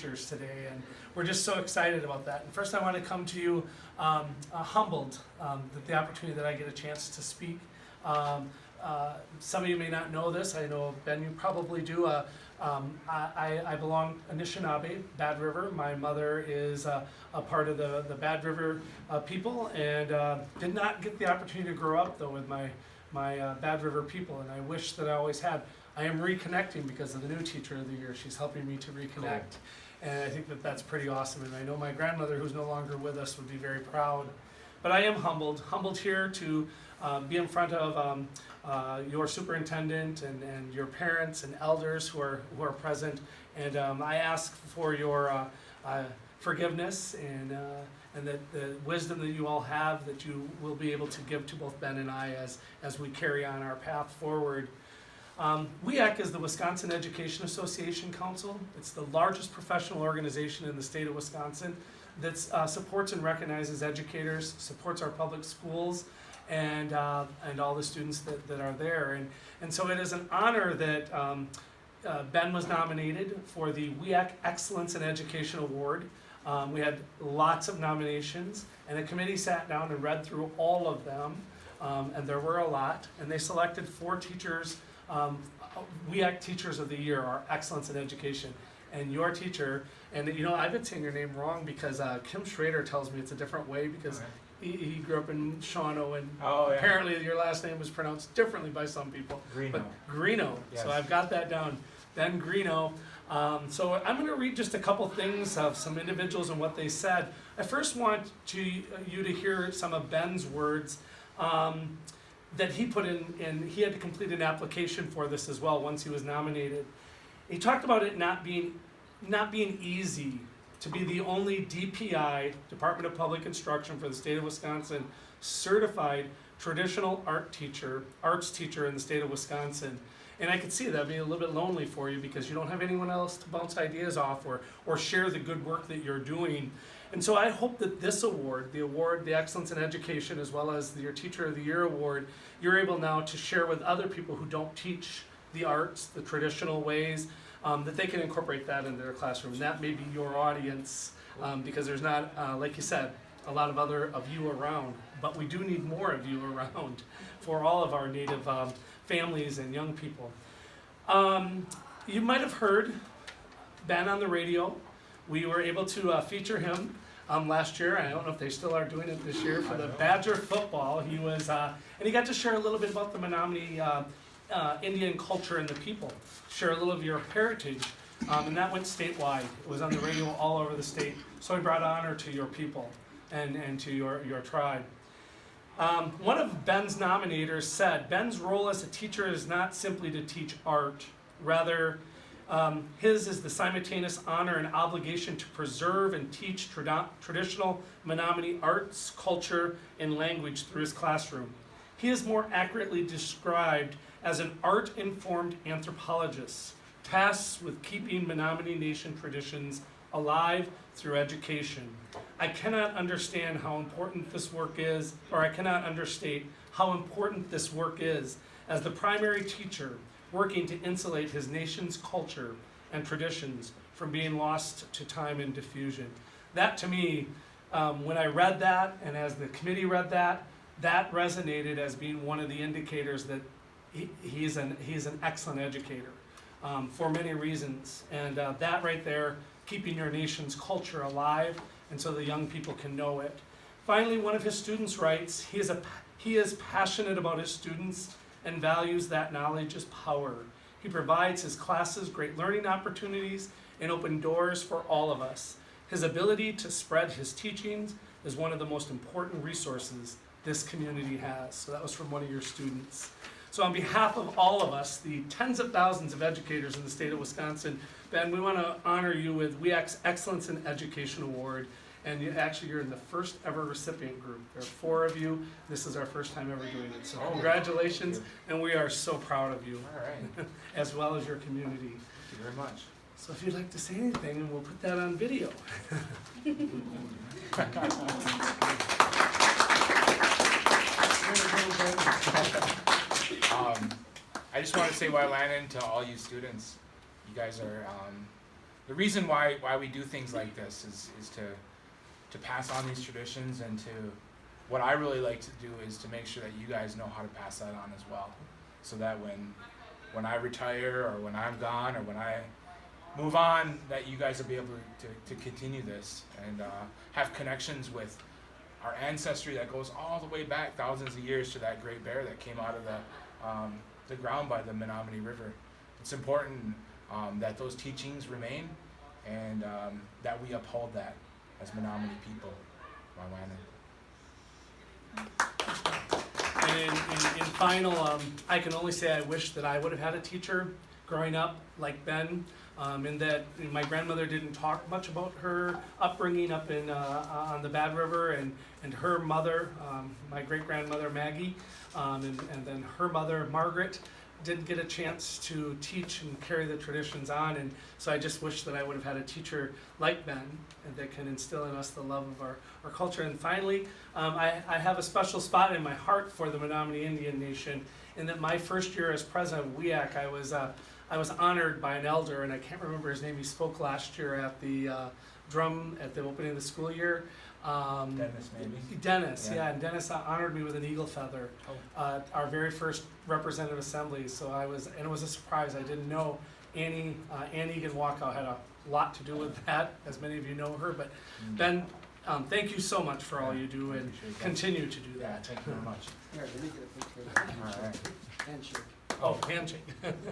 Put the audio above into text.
teachers today, and we're just so excited about that. And first I want to come to you humbled that the opportunity that I get a chance to speak. Some of you may not know this. I know, Ben, you probably do. I belong to Anishinaabe, Bad River. My mother is a part of the Bad River people, and did not get the opportunity to grow up, though, with my Bad River people, and I wish that I always had. I am reconnecting because of the new teacher of the year. She's helping me to reconnect. Cool. And I think that that's pretty awesome. And I know my grandmother, who's no longer with us, would be very proud. But I am humbled here to be in front of your superintendent and your parents and elders who are present. And I ask for your forgiveness and that the wisdom that you all have, that you will be able to give to both Ben and I as we carry on our path forward. WEAC is the Wisconsin Education Association Council. It's the largest professional organization in the state of Wisconsin that supports and recognizes educators, supports our public schools, and all the students that are there. And so it is an honor that Ben was nominated for the WEAC Excellence in Education Award. We had lots of nominations, and the committee sat down and read through all of them, and there were a lot, and they selected 4 teachers, WEAC Teachers of the Year, our Excellence in Education. And your teacher, and you know, I've been saying your name wrong because Kim Schrader tells me it's a different way because he grew up in Shawano, and apparently your last name was pronounced differently by some people. Grignon. But Grignon, yes. So I've got that down. Ben Grignon. So I'm going to read just a couple things of some individuals and what they said. I first want you to hear some of Ben's words that he put in. He had to complete an application for this as well once he was nominated. He talked about it not being easy to be the only DPI, Department of Public Instruction for the state of Wisconsin, certified traditional arts teacher in the state of Wisconsin. And I could see that being a little bit lonely for you because you don't have anyone else to bounce ideas off or share the good work that you're doing. And so I hope that this award, the Excellence in Education, as well as your Teacher of the Year award, you're able now to share with other people who don't teach the arts, the traditional ways, that they can incorporate that into their classroom. That may be your audience, because there's not, like you said, a lot of you around, but we do need more of you around for all of our Native families and young people. You might have heard Ben on the radio. We were able to feature him last year. I don't know if they still are doing it this year for the Badger football. He was, and he got to share a little bit about the Menominee Indian culture and the people, share a little of your heritage, and that went statewide. It was on the radio all over the state. So he brought honor to your people and to your tribe. One of Ben's nominators said, Ben's role as a teacher is not simply to teach art. Rather, his is the simultaneous honor and obligation to preserve and teach traditional Menominee arts, culture, and language through his classroom. He is more accurately described as an art-informed anthropologist, tasked with keeping Menominee Nation traditions alive through education. I cannot understand how important this work is, or I cannot understate how important this work is as the primary teacher working to insulate his nation's culture and traditions from being lost to time and diffusion. That to me, when I read that and as the committee read that, that resonated as being one of the indicators that he's an excellent educator for many reasons. And that right there, keeping your nation's culture alive and so the young people can know it. Finally, one of his students writes, he is passionate about his students and values that knowledge is power. He provides his classes great learning opportunities and open doors for all of us. His ability to spread his teachings is one of the most important resources this community has. So that was from one of your students. So on behalf of all of us, the tens of thousands of educators in the state of Wisconsin, Ben, we want to honor you with WEAC's Excellence in Education Award. And you're in the first ever recipient group. There are 4 of you. This is our first time ever doing it. So congratulations, and we are so proud of you. All right. As well as your community. Thank you very much. So if you'd like to say anything, and we'll put that on video. I just want to say Wailanan to all you students. You guys are, the reason why we do things like this is to pass on these traditions, and to, what I really like to do is to make sure that you guys know how to pass that on as well, so that when I retire, or when I'm gone, or when I move on, that you guys will be able to continue this, and have connections with our ancestry that goes all the way back thousands of years to that great bear that came out of the ground by the Menominee River. It's important that those teachings remain, and that we uphold that as Menominee people. And in final, I can only say I wish that I would have had a teacher growing up like Ben, in that my grandmother didn't talk much about her upbringing up in on the Bad River, and her mother, my great grandmother Maggie, and then her mother Margaret, didn't get a chance to teach and carry the traditions on, and so I just wish that I would have had a teacher like Ben, and that can instill in us the love of our culture. And finally, I have a special spot in my heart for the Menominee Indian Nation, in that my first year as president of WEAC, I was honored by an elder, and I can't remember his name. He spoke last year at the drum at the opening of the school year. Dennis, maybe? Dennis, yeah, and Dennis honored me with an eagle feather, our very first representative assembly. So and it was a surprise. I didn't know Ann Egan Walkout had a lot to do with that, as many of you know her. But Ben, thank you so much for all you do, and continue to do that. Thank you very much. Here, let me get a picture. All right. Handshake. Oh, handshake.